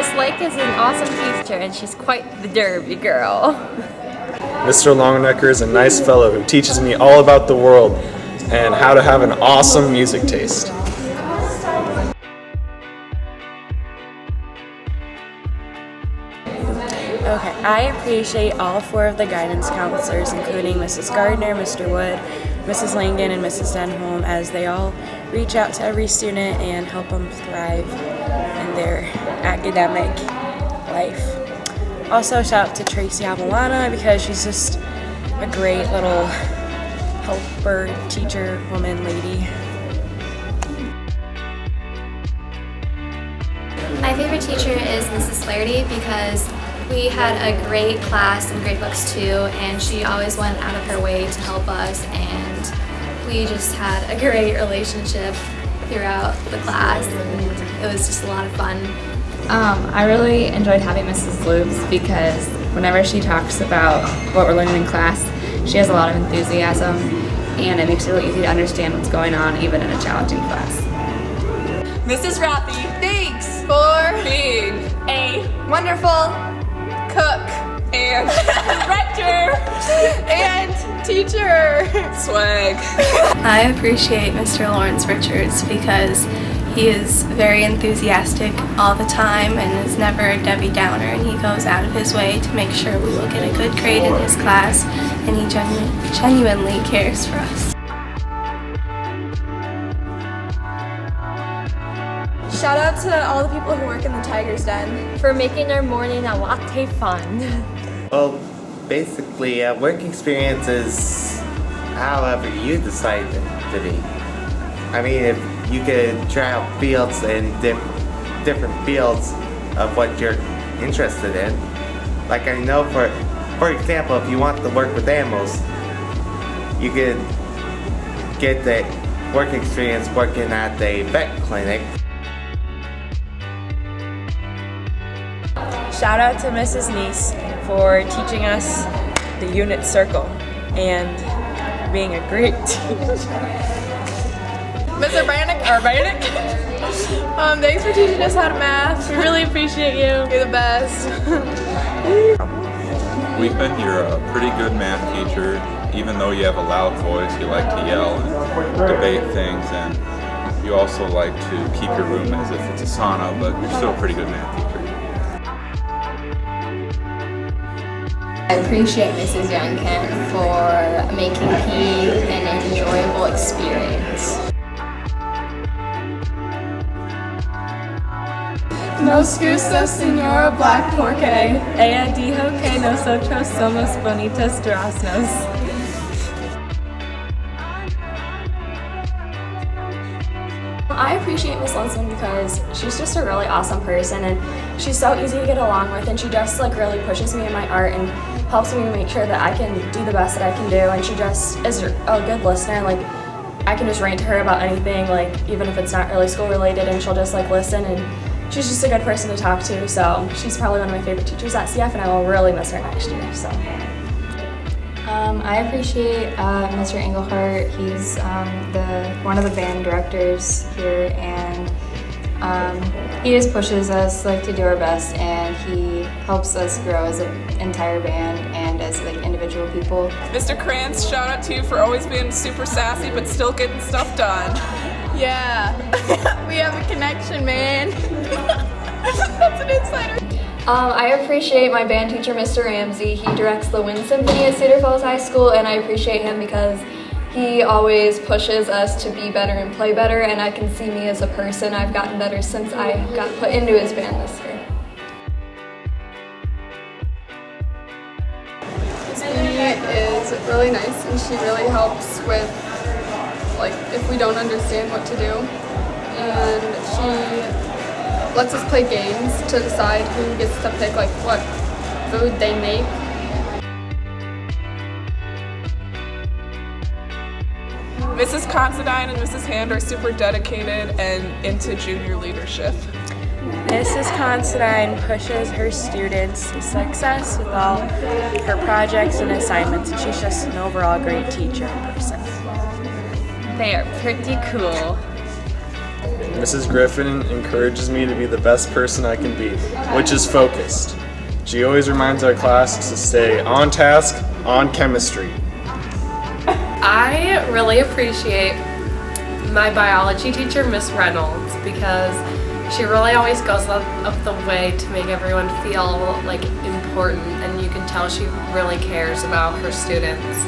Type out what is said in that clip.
Miss Lake is an awesome teacher and she's quite the derby girl. Mr. Longnecker is a nice fellow who teaches me all about the world and how to have an awesome music taste. Okay, I appreciate all 4 of the guidance counselors, including Mrs. Gardner, Mr. Wood, Mrs. Langan, and Mrs. Denholm, as they all reach out to every student and help them thrive in their academic life. Also, shout out to Tracy Avalana because she's just a great little helper, teacher, woman, lady. My favorite teacher is Mrs. Flaherty because we had a great class and great books too, and she always went out of her way to help us, and we just had a great relationship throughout the class, and it was just a lot of fun. I really enjoyed having Mrs. Loops because whenever she talks about what we're learning in class, she has a lot of enthusiasm, and it makes it really easy to understand what's going on even in a challenging class. Mrs. Rothy, thanks for being a wonderful cook and rector and teacher. Swag. I appreciate Mr. Lawrence Richards because he is very enthusiastic all the time and is never a Debbie Downer, and he goes out of his way to make sure we will get a good grade in his class, and he genuinely cares for us. Shout out to all the people who work in the Tiger's Den For making our morning a latte fun. Well, basically, work experience is however you decide it to be. I mean, if you could try out fields in different fields of what you're interested in. Like I know for example, if you want to work with animals, you could get the work experience working at a vet clinic. Shout out to Mrs. Neese for teaching us the unit circle and being a great teacher. Mr. Brannick, thanks for teaching us how to math. We really appreciate you. You're the best. Weepin, you're a pretty good math teacher. Even though you have a loud voice, you like to yell and debate things, and you also like to keep your room as if it's a sauna, but you're still a pretty good math teacher. I appreciate Mrs. Youngkin for making PE an enjoyable experience. Nos gusta, Senora Black Porque. Ella dijo que nosotros somos bonitos duraznos. I appreciate Miss Lunson because she's just a really awesome person, and she's so easy to get along with, and she just really pushes me in my art and helps me make sure that I can do the best that I can do, and she just is a good listener. I can just rant to her about anything, even if it's not really school related, and she'll just listen, and she's just a good person to talk to, so she's probably one of my favorite teachers at CF, and I will really miss her next year. So. I appreciate Mr. Engelhart. He's one of the band directors here, and he just pushes us to do our best, and he helps us grow as an entire band and as individual people. Mr. Krantz, shout out to you for always being super sassy but still getting stuff done. Yeah, we have a connection, man. That's an insider. I appreciate my band teacher, Mr. Ramsey. He directs the Wind Symphony at Cedar Falls High School, and I appreciate him because he always pushes us to be better and play better, and I can see me as a person. I've gotten better since I got put into his band this year. Miss Minnie is really nice, and she really helps with, if we don't understand what to do, and she lets us play games to decide who gets to pick what food they make. Mrs. Considine and Mrs. Hand are super dedicated and into junior leadership. Mrs. Considine pushes her students to success with all her projects and assignments, and she's just an overall great teacher and person. They are pretty cool. Mrs. Griffin encourages me to be the best person I can be, which is focused. She always reminds our class to stay on task, on chemistry. I really appreciate my biology teacher, Miss Reynolds, because she really always goes up the way to make everyone feel like important, and you can tell she really cares about her students.